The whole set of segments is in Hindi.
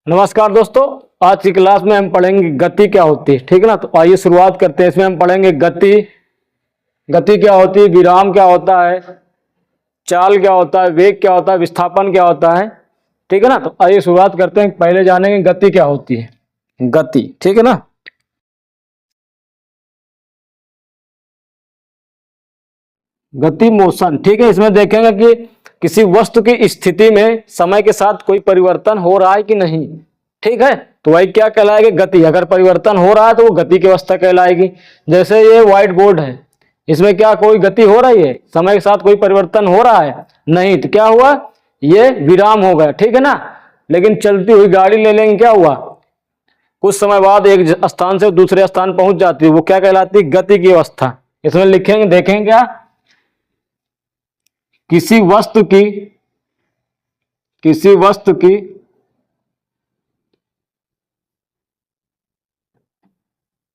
नमस्कार दोस्तों। आज की क्लास में हम पढ़ेंगे गति क्या होती है। ठीक है ना। तो आइए शुरुआत करते हैं। इसमें हम पढ़ेंगे गति, गति क्या होती है, विराम क्या होता है, चाल क्या होता है, वेग क्या होता है, विस्थापन क्या होता है। ठीक है ना। तो आइए शुरुआत करते हैं। पहले जानेंगे गति क्या होती है। गति, ठीक है ना। गति मोशन, ठीक है। इसमें देखेंगे कि किसी वस्तु की स्थिति में समय के साथ कोई परिवर्तन हो रहा है कि नहीं। ठीक है। तो वही क्या कहलाएगी, गति। अगर परिवर्तन हो रहा है तो वो गति की अवस्था कहलाएगी। जैसे ये व्हाइट बोर्ड है, इसमें क्या कोई गति हो रही है, समय के साथ कोई परिवर्तन हो रहा है नहीं, तो क्या हुआ, ये विराम हो गया। ठीक है ना। लेकिन चलती हुई गाड़ी ले लेंगे, क्या हुआ, कुछ समय बाद एक स्थान से दूसरे स्थान पहुंच जाती है, वो क्या कहलाती है, गति की अवस्था। इसमें लिखेंगे, देखेंगे क्या, किसी वस्तु की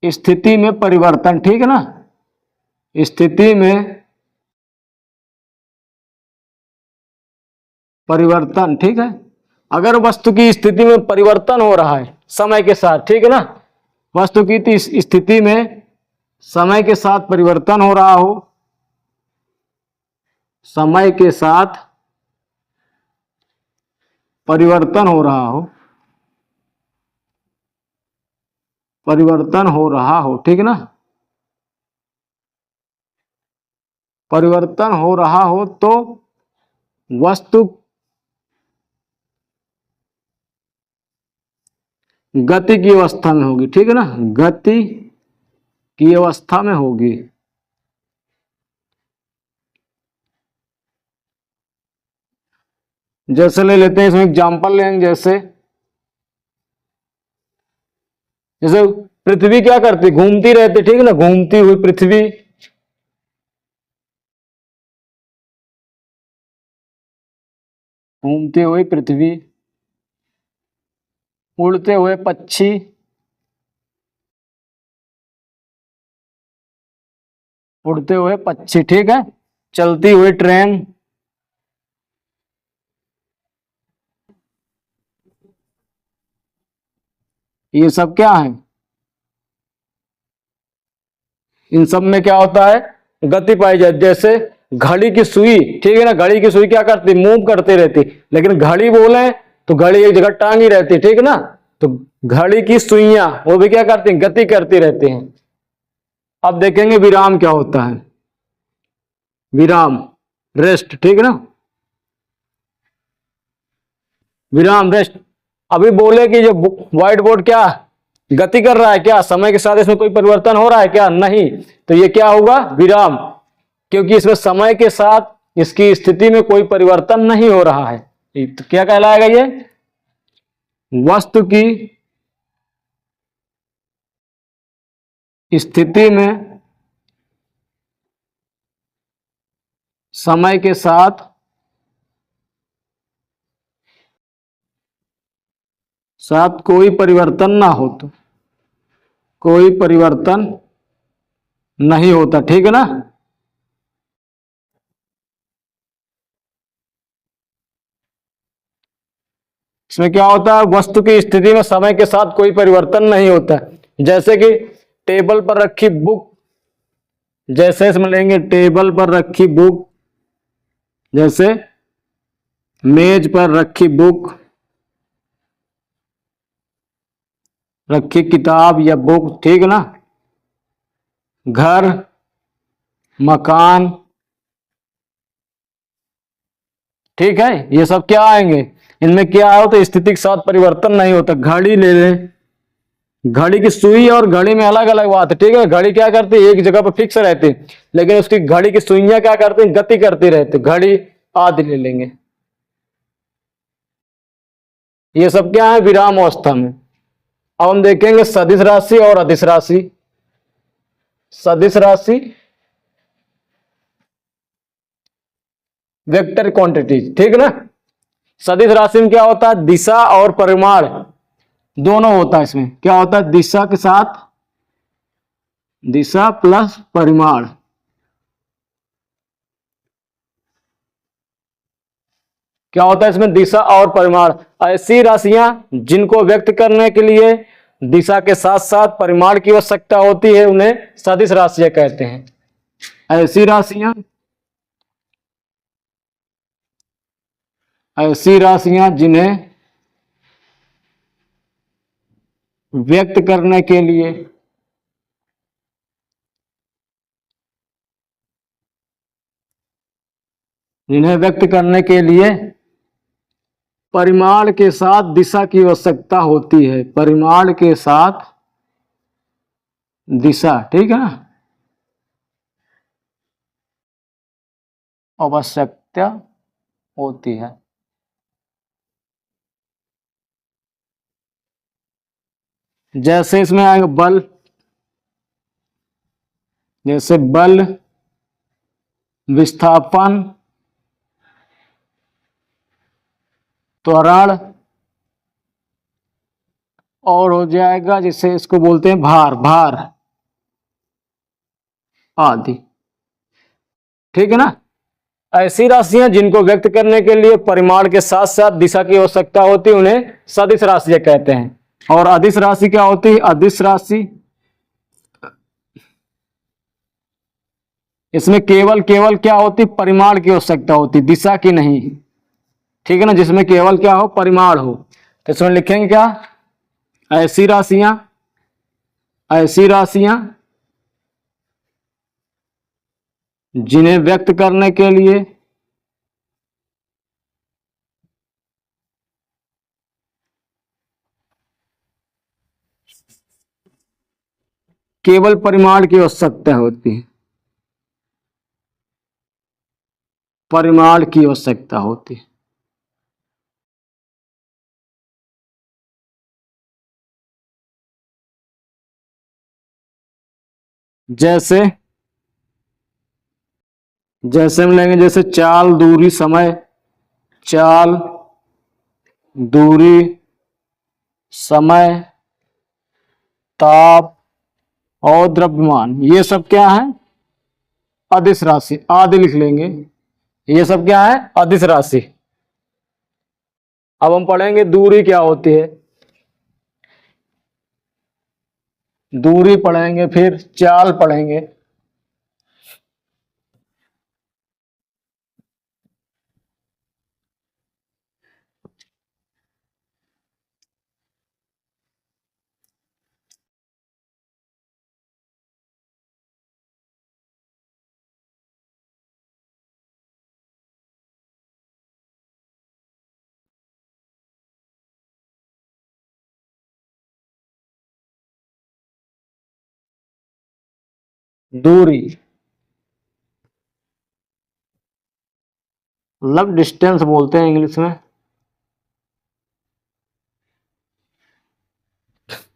स्थिति में परिवर्तन। ठीक है ना। स्थिति में परिवर्तन, ठीक है। अगर वस्तु की स्थिति में परिवर्तन हो रहा है समय के साथ, ठीक है ना, वस्तु की स्थिति में समय के साथ परिवर्तन हो रहा हो, समय के साथ परिवर्तन हो रहा हो, परिवर्तन हो रहा हो, ठीक है ना, परिवर्तन हो रहा हो तो वस्तु गति की अवस्था में होगी। ठीक है ना, गति की अवस्था में होगी। जैसे ले लेते हैं, इसमें एग्जांपल लेंगे। जैसे जैसे पृथ्वी क्या करती, घूमती रहती। ठीक है ना, घूमती हुई पृथ्वी, घूमती हुई पृथ्वी, उड़ते हुए पक्षी, उड़ते हुए पक्षी, ठीक है, चलती हुई ट्रेन, ये सब क्या है, इन सब में क्या होता है, गति पाई जाती। जैसे घड़ी की सुई, ठीक है ना, घड़ी की सुई क्या करती, मूव करती रहती। लेकिन घड़ी बोले तो घड़ी एक जगह टांगी रहती। ठीक है ना। तो घड़ी की सुइयां वो भी क्या करती हैं, गति करती रहती हैं। अब देखेंगे विराम क्या होता है। विराम, रेस्ट, ठीक है ना, विराम, रेस्ट। अभी बोले कि जो व्हाइट बोर्ड क्या गति कर रहा है, क्या समय के साथ इसमें कोई परिवर्तन हो रहा है क्या, नहीं, तो ये क्या होगा, विराम। क्योंकि इसमें समय के साथ इसकी स्थिति में कोई परिवर्तन नहीं हो रहा है, तो क्या कहलाएगा, ये वस्तु की स्थिति में समय के साथ कोई परिवर्तन ना हो, तो कोई परिवर्तन नहीं होता। ठीक है ना। इसमें क्या होता है, वस्तु की स्थिति में समय के साथ कोई परिवर्तन नहीं होता। जैसे कि टेबल पर रखी बुक, जैसे इसमें लेंगे टेबल पर रखी बुक, जैसे मेज पर रखी बुक, रखी किताब या बुक, ठीक है ना, घर, मकान, ठीक है, ये सब क्या आएंगे, इनमें क्या हो, तो स्थिति के साथ परिवर्तन नहीं होता। घड़ी ले लें, घड़ी की सुई और घड़ी में अलग अलग बात है। ठीक है, घड़ी क्या करती है, एक जगह पर फिक्स रहती, लेकिन उसकी घड़ी की सुइयां क्या करती हैं, गति करती रहती। घड़ी आदि ले लेंगे। ये सब क्या है, विराम अवस्था में। अब हम देखेंगे सदिश राशि और अदिश राशि। सदिश राशि वेक्टर क्वांटिटीज, ठीक है ना। सदिश राशि में क्या होता है, दिशा और परिमाण दोनों होता है। इसमें क्या होता है, दिशा के साथ, दिशा प्लस परिमाण, क्या होता है इसमें, दिशा और परिमाण। ऐसी राशियां जिनको व्यक्त करने के लिए दिशा के साथ साथ परिमाण की आवश्यकता होती है उन्हें सदिश राशियां कहते हैं। ऐसी राशियां जिन्हें व्यक्त करने के लिए परिमाण के साथ दिशा की आवश्यकता होती है, परिमाण के साथ दिशा, ठीक है ना, आवश्यकता होती है। जैसे इसमें आएगा बल, जैसे बल, विस्थापन, त्वरण, और हो जाएगा जिसे इसको बोलते हैं भार आदि, ठीक है ना। ऐसी राशियां जिनको व्यक्त करने के लिए परिमाण के साथ साथ दिशा की आवश्यकता होती है उन्हें सदिश राशियां कहते हैं। और अदिश राशि क्या होती है, अदिश राशि इसमें केवल क्या होती, परिमाण की आवश्यकता होती, दिशा की नहीं, ठीक है ना, जिसमें केवल क्या हो, परिमाण हो। तो इसमें लिखेंगे क्या, ऐसी राशियां जिन्हें व्यक्त करने के लिए केवल परिमाण की आवश्यकता होती है, परिमाण की आवश्यकता होती है। जैसे हम लेंगे, जैसे चाल, दूरी, समय, चाल, दूरी, समय, ताप और द्रव्यमान, ये सब क्या है, अदिश राशि, आदि लिख लेंगे, ये सब क्या है, अदिश राशि। अब हम पढ़ेंगे दूरी क्या होती है, दूरी पढ़ेंगे, फिर चाल पढ़ेंगे। दूरी मतलब डिस्टेंस बोलते हैं इंग्लिश में।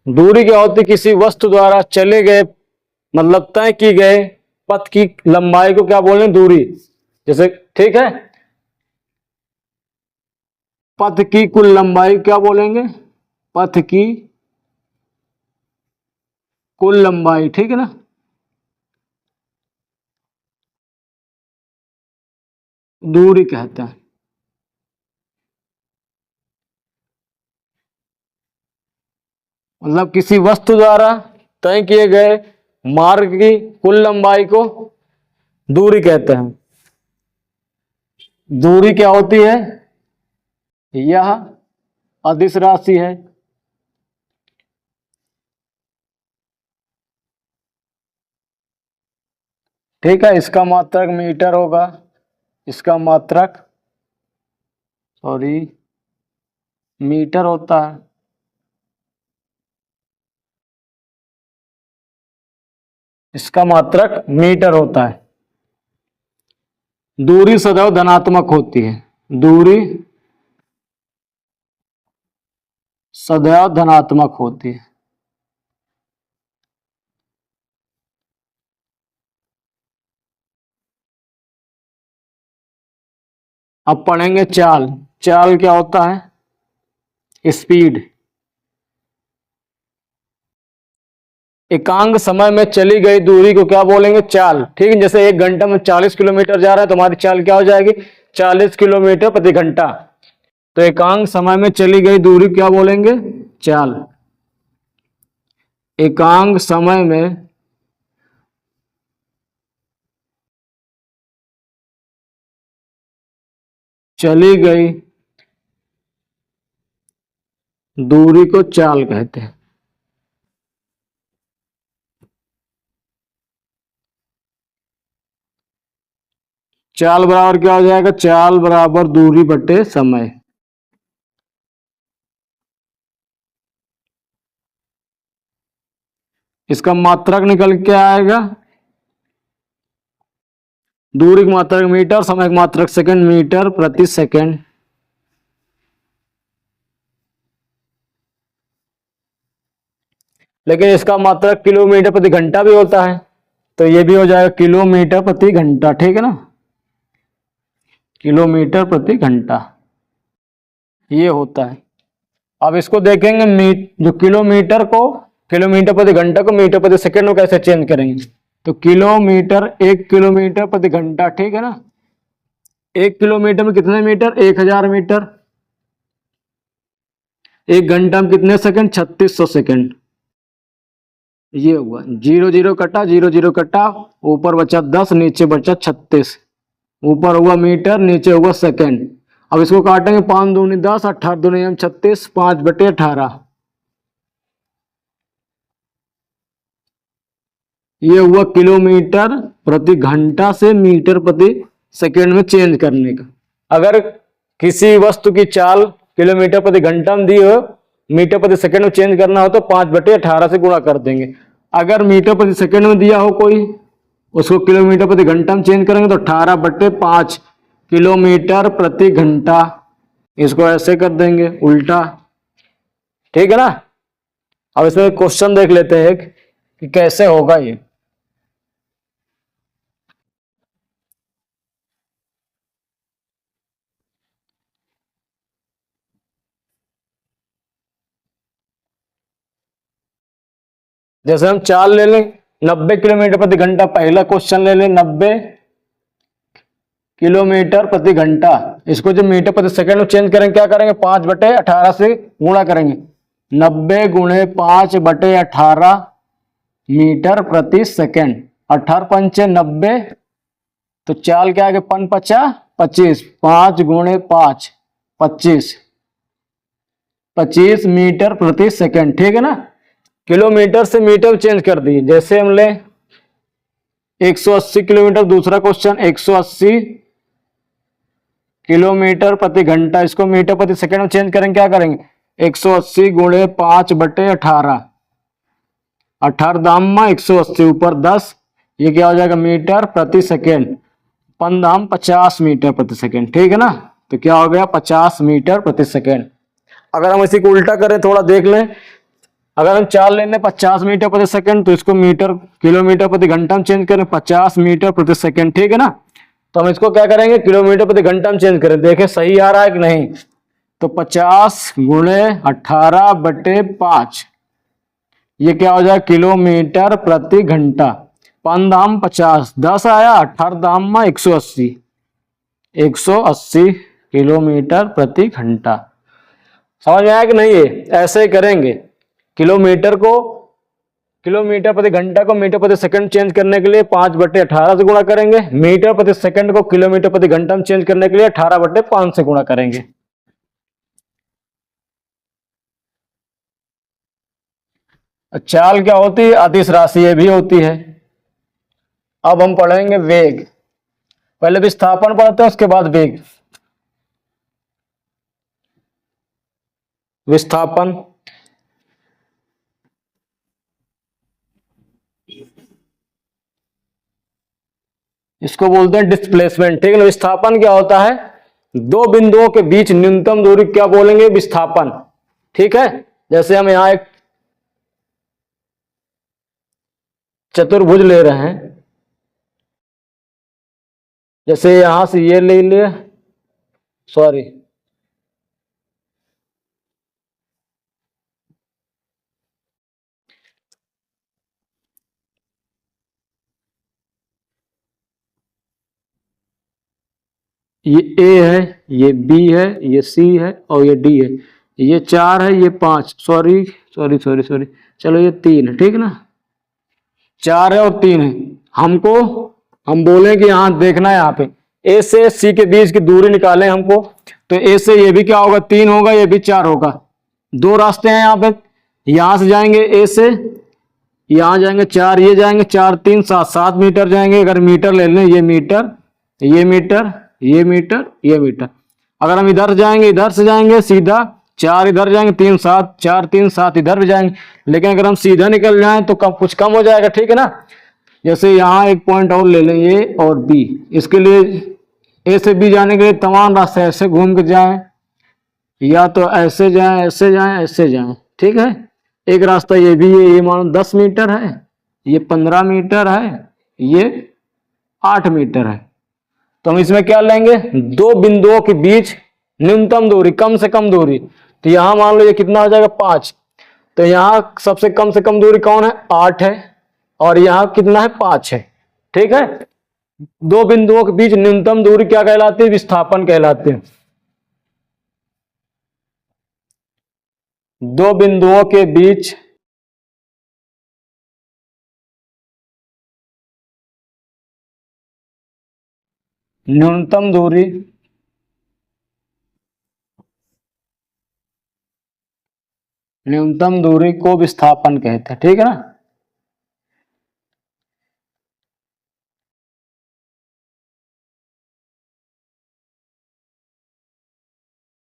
दूरी क्या होती है, किसी वस्तु द्वारा चले गए मतलब तय की गए पथ की लंबाई को क्या बोलेंगे, दूरी। जैसे ठीक है, पथ की कुल लंबाई क्या बोलेंगे, पथ की कुल लंबाई, ठीक है ना, दूरी कहते हैं। मतलब किसी वस्तु द्वारा तय किए गए मार्ग की कुल लंबाई को दूरी कहते हैं। दूरी क्या होती है, यह अदिश राशि है। ठीक है, इसका मात्रक मीटर होगा, इसका मात्रक मीटर होता है। इसका मात्रक मीटर होता है। दूरी सदैव धनात्मक होती है, दूरी सदैव धनात्मक होती है। अब पढ़ेंगे चाल। चाल क्या होता है, स्पीड। एकांक समय में चली गई दूरी को क्या बोलेंगे, चाल। ठीक है, जैसे 1 घंटा में 40 किलोमीटर जा रहा है तो हमारी चाल क्या हो जाएगी, 40 किलोमीटर प्रति घंटा। तो एकांक समय में चली गई दूरी क्या बोलेंगे? चाल। एकांक समय में चली गई दूरी को चाल कहते हैं। चाल बराबर क्या हो जाएगा? चाल बराबर दूरी बटे समय। इसका मात्रक निकल के आएगा, दूरी का मात्रक मीटर, समय का मात्रक सेकंड, मीटर प्रति सेकंड। लेकिन इसका मात्रक किलोमीटर प्रति घंटा भी होता है, तो ये भी हो जाएगा किलोमीटर प्रति घंटा, ठीक है ना, किलोमीटर प्रति घंटा ये होता है। अब इसको देखेंगे जो किलोमीटर को, किलोमीटर प्रति घंटा को मीटर प्रति सेकंड में कैसे चेंज करेंगे। तो किलोमीटर, 1 किलोमीटर प्रति घंटा, ठीक है ना। 1 किलोमीटर में कितने मीटर? 1000 मीटर। 1 घंटा में कितने सेकंड? 3600 सेकंड। ये हुआ, जीरो जीरो कटा, जीरो जीरो कटा, ऊपर बचा 10, नीचे बचा 36। ऊपर हुआ मीटर, नीचे हुआ सेकंड। अब इसको काटेंगे, 5 दूनी 10, 18 दूनी 36, 5/18। ये हुआ किलोमीटर प्रति घंटा से मीटर प्रति सेकंड में चेंज करने का। अगर किसी वस्तु की चाल किलोमीटर प्रति घंटा में दी हो, मीटर प्रति सेकंड में चेंज करना हो तो 5/18 से गुणा कर देंगे। अगर मीटर प्रति सेकंड में दिया हो कोई, उसको किलोमीटर प्रति घंटा में चेंज करेंगे तो 18/5 किलोमीटर प्रति घंटा। इसको ऐसे कर देंगे उल्टा, ठीक है ना। अब इसमें क्वेश्चन देख लेते हैं कि कैसे होगा ये। जैसे हम चाल ले लें 90 किलोमीटर प्रति घंटा, पहला क्वेश्चन ले लें 90 किलोमीटर प्रति घंटा। इसको जब मीटर प्रति सेकंड में चेंज करेंगे क्या करेंगे? 5/18 से गुणा करेंगे। 90 गुणे 5/18 मीटर प्रति सेकंड। 18×5 = 90। तो चाल क्या आगे? 5×5 = 25। 5 गुणे 5 25, 25 मीटर प्रति सेकंड, ठीक है ना। किलोमीटर से मीटर चेंज कर दिए। जैसे हम ले 180 किलोमीटर, दूसरा क्वेश्चन 180 किलोमीटर प्रति घंटा, इसको मीटर प्रति सेकंड में चेंज करेंगे क्या करेंगे? 180 गुणे 5/18, 18 दाम में 180 ऊपर 10, ये क्या हो जाएगा? मीटर प्रति सेकंड। 5 दाम 50 मीटर प्रति सेकंड, ठीक है ना। तो क्या हो गया? 50 मीटर प्रति सेकंड। अगर हम इसी को उल्टा करें, थोड़ा देख लें, अगर हम चाल लेने 50 मीटर प्रति सेकंड तो इसको मीटर किलोमीटर प्रति घंटा में चेंज करें 50 मीटर प्रति सेकंड, ठीक है ना। तो हम इसको क्या करेंगे? किलोमीटर प्रति घंटा में चेंज करें, देखें सही आ रहा है कि नहीं। तो 50 गुणे 18/5, ये क्या हो जाए? किलोमीटर प्रति घंटा। 5 दाम 50, 10 आया, 18 दाम में 180, 180 किलोमीटर प्रति घंटा। समझ में आया कि नहीं? ये ऐसे ही करेंगे। किलोमीटर को, किलोमीटर प्रति घंटा को मीटर प्रति सेकंड चेंज करने के लिए 5/18 से गुणा करेंगे। मीटर प्रति सेकंड को किलोमीटर प्रति घंटा में चेंज करने के लिए 18/5 से गुणा करेंगे। चाल क्या होती है? अदिश राशि ये भी होती है। अब हम पढ़ेंगे वेग। पहले विस्थापन पढ़ते हैं, उसके बाद वेग। विस्थापन, इसको बोलते हैं डिस्प्लेसमेंट, ठीक है। विस्थापन क्या होता है? दो बिंदुओं के बीच न्यूनतम दूरी क्या बोलेंगे? विस्थापन, ठीक है। जैसे हम यहां एक चतुर्भुज ले रहे हैं, जैसे यहां से ये ले लिए, सॉरी, ये ए है, ये बी है, ये सी है और ये डी है। ये 4 है, ये 5, सॉरी सॉरी सॉरी सॉरी, चलो ये 3 है, ठीक ना। 4 है और 3 है। हमको हम बोले कि यहाँ देखना है, यहाँ पे ए से सी के बीच की दूरी निकालें हमको। तो ए से ये भी क्या होगा, 3 होगा, ये भी 4 होगा। दो रास्ते हैं यहाँ पे, यहाँ से जाएंगे ए से, यहाँ जाएंगे 4, ये जाएंगे 4 3 7, 7 मीटर जाएंगे। अगर मीटर ले लें, ये मीटर, ये मीटर, ये मीटर, ये मीटर। अगर हम इधर जाएंगे, इधर से जाएंगे सीधा 4 इधर जाएंगे, 3 7, 4 3 7 इधर भी जाएंगे। लेकिन अगर हम सीधा निकल जाएं तो कम कुछ कम हो जाएगा, ठीक है ना। जैसे यहाँ एक पॉइंट और ले लें, ए और बी। इसके लिए ए से बी जाने के लिए तमाम रास्ते ऐसे घूम के जाएं, या तो ऐसे जाएं, ऐसे जाएं, ऐसे जाएं, ठीक है। एक रास्ता ये भी है, ये मानो 10 मीटर है, ये 15 मीटर है, ये 8 मीटर है। तो हम इसमें क्या लेंगे, दो बिंदुओं के बीच न्यूनतम दूरी, कम से कम दूरी। तो यहां मान लो ये कितना हो जाएगा, 5। तो यहां सबसे कम से कम दूरी कौन है, 8 है, और यहां कितना है, 5 है, ठीक है। दो बिंदुओं के बीच न्यूनतम दूरी क्या कहलाती है, विस्थापन कहलाते हैं। दो बिंदुओं के बीच न्यूनतम दूरी को विस्थापन कहते हैं, ठीक है ना।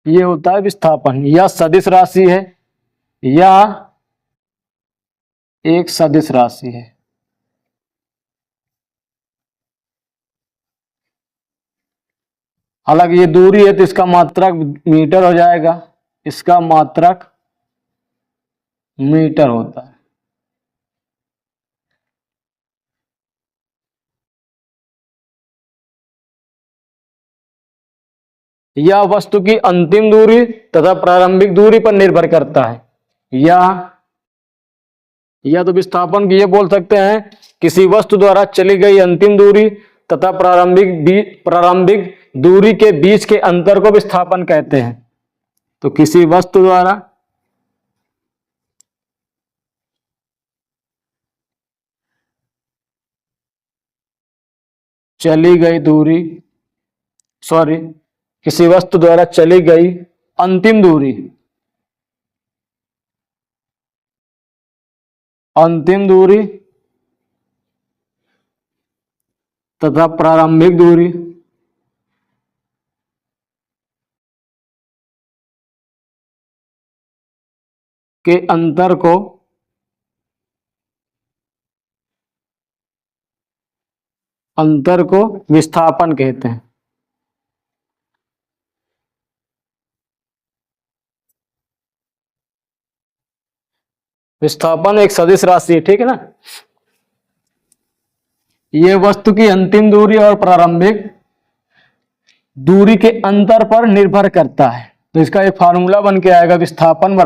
ये होता है विस्थापन, या सदिश राशि है या एक सदिश राशि है। हालांकि ये दूरी है तो इसका मात्रक मीटर हो जाएगा, इसका मात्रक मीटर होता है। यह वस्तु की अंतिम दूरी तथा प्रारंभिक दूरी पर निर्भर करता है। या तो विस्थापन की ये बोल सकते हैं, किसी वस्तु द्वारा चली गई अंतिम दूरी तथा प्रारंभिक दूरी के बीच के अंतर को विस्थापन कहते हैं। तो किसी वस्तु द्वारा चली गई दूरी, सॉरी, किसी वस्तु द्वारा चली गई अंतिम दूरी तथा प्रारंभिक दूरी के अंतर को विस्थापन कहते हैं। विस्थापन एक सदिश राशि है, ठीक है ना। ये वस्तु की अंतिम दूरी और प्रारंभिक दूरी के अंतर पर निर्भर करता है। तो इसका एक फार्मूला बन के आएगा, विस्थापन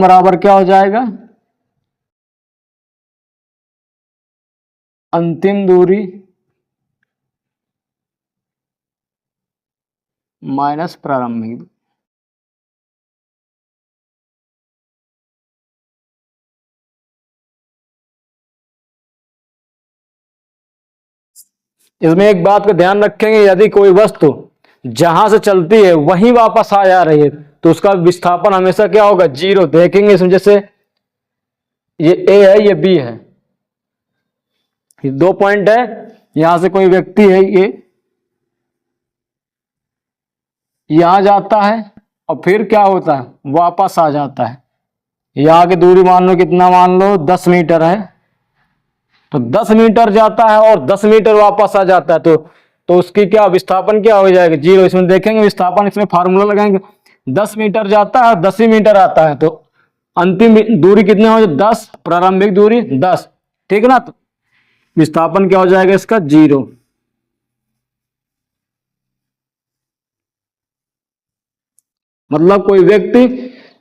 बराबर क्या हो जाएगा, अंतिम दूरी माइनस प्रारंभिक दूरी। इसमें एक बात का ध्यान रखेंगे, यदि कोई वस्तु जहां से चलती है वहीं वापस आ जा रही है तो उसका विस्थापन हमेशा क्या होगा, 0। देखेंगे इसमें, जैसे ये ए है, ये बी है, ये 2 पॉइंट है। यहां से कोई व्यक्ति है, ये यहां जाता है और फिर क्या होता है, वापस आ जाता है। यहाँ की दूरी मान लो कितना, मान लो 10 मीटर है। तो 10 मीटर जाता है और 10 मीटर वापस आ जाता है, तो उसकी क्या विस्थापन क्या हो जाएगा, 0। इसमें देखेंगे विस्थापन, इसमें फार्मूला लगाएंगे, 10 मीटर जाता है और 10 ही मीटर आता है, तो अंतिम दूरी कितनी हो जाए, 10, प्रारंभिक दूरी 10, ठीक है ना। तो विस्थापन क्या हो जाएगा इसका, 0। मतलब कोई व्यक्ति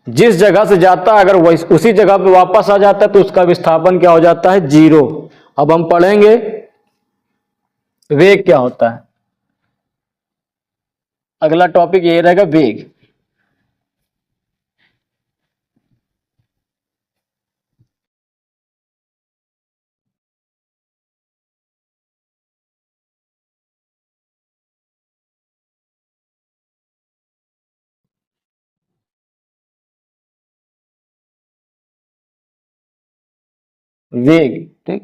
जिस जगह से जाता है, अगर उसी जगह पे वापस आ जाता है तो उसका विस्थापन क्या हो जाता है, 0। अब हम पढ़ेंगे वेग क्या होता है। अगला टॉपिक ये रहेगा वेग। वेग, ठीक।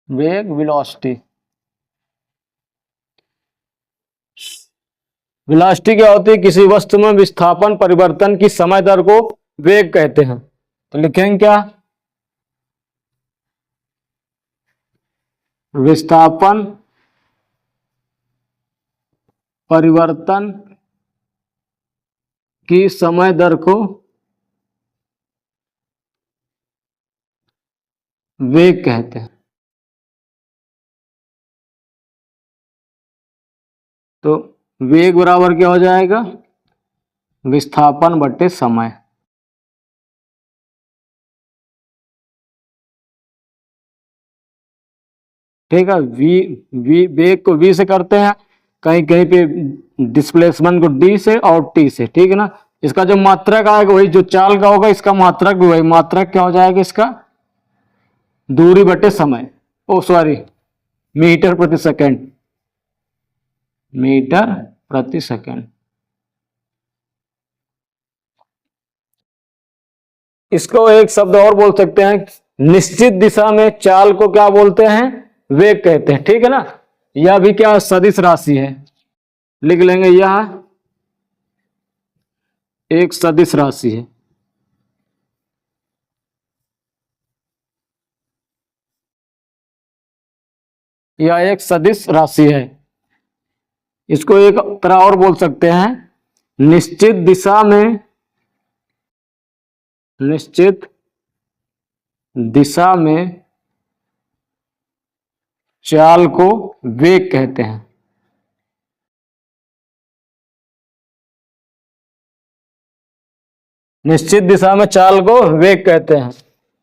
वेग, वेलोसिटी। वेलोसिटी क्या होती है, किसी वस्तु में विस्थापन परिवर्तन की समय दर को वेग कहते हैं। तो लिखेंगे क्या, विस्थापन परिवर्तन की समय दर को वेग कहते हैं। तो वेग बराबर क्या हो जाएगा, विस्थापन बटे समय। ठीक है, वी वेग को वी से करते हैं, कहीं कहीं पे डिस्प्लेसमेंट को डी से और टी से, ठीक है ना। इसका जो मात्रक आएगा वही जो चाल का होगा, इसका मात्रक भी वही। मात्रक क्या हो जाएगा इसका, दूरी बटे समय, ओ सॉरी, मीटर प्रति सेकंड, मीटर प्रति सेकंड। इसको एक शब्द और बोल सकते हैं, निश्चित दिशा में चाल को क्या बोलते हैं, वेग कहते हैं, ठीक है ना। यह भी क्या सदिश राशि है, लिख लेंगे, यह एक सदिश राशि है। यह एक सदिश राशि है। इसको एक तरह और बोल सकते हैं, निश्चित दिशा में, निश्चित दिशा में चाल को वेग कहते हैं। निश्चित दिशा में चाल को वेग कहते हैं।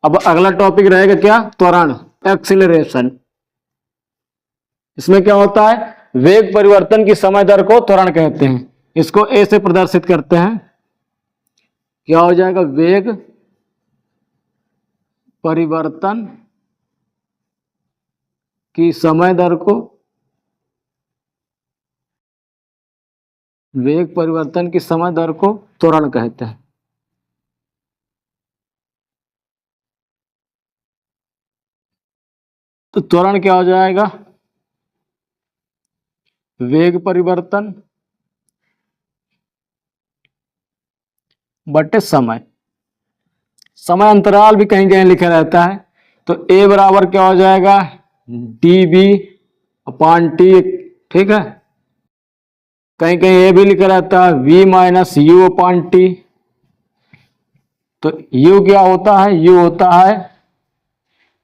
अब अगला टॉपिक रहेगा क्या, त्वरण, एक्सीलरेशन। इसमें क्या होता है, वेग परिवर्तन की समय दर को त्वरण कहते हैं। इसको ए से प्रदर्शित करते हैं, क्या हो जाएगा, वेग परिवर्तन की समय दर को, वेग परिवर्तन की समय दर को त्वरण कहते हैं। तो त्वरण क्या हो जाएगा, वेग परिवर्तन बटे समय। समय अंतराल भी कहीं कहीं लिखा रहता है, तो ए बराबर क्या हो जाएगा, डी बी अपान टी, ठीक है। कहीं कहीं ये भी लिखा रहता है v minus you upon T. तो u क्या होता है, u होता है,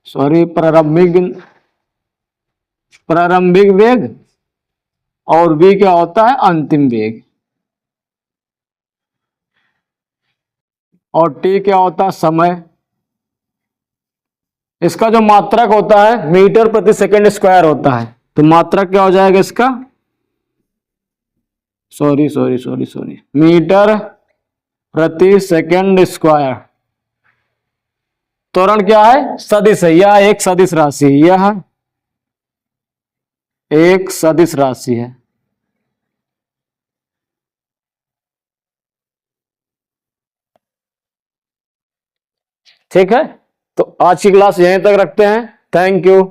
सॉरी, प्रारंभिक वेग, और v क्या होता है, अंतिम वेग, और t क्या होता है, समय। इसका जो मात्रक होता है मीटर प्रति सेकंड स्क्वायर होता है। तो मात्रक क्या हो जाएगा इसका, sorry sorry sorry sorry, metre प्रति सेकंड स्क्वायर। त्वरण क्या है, सदिश है, यह एक सदिश राशि है, यह एक सदिश राशि है। ठीक है, तो आज की क्लास यहीं तक रखते हैं। Thank you.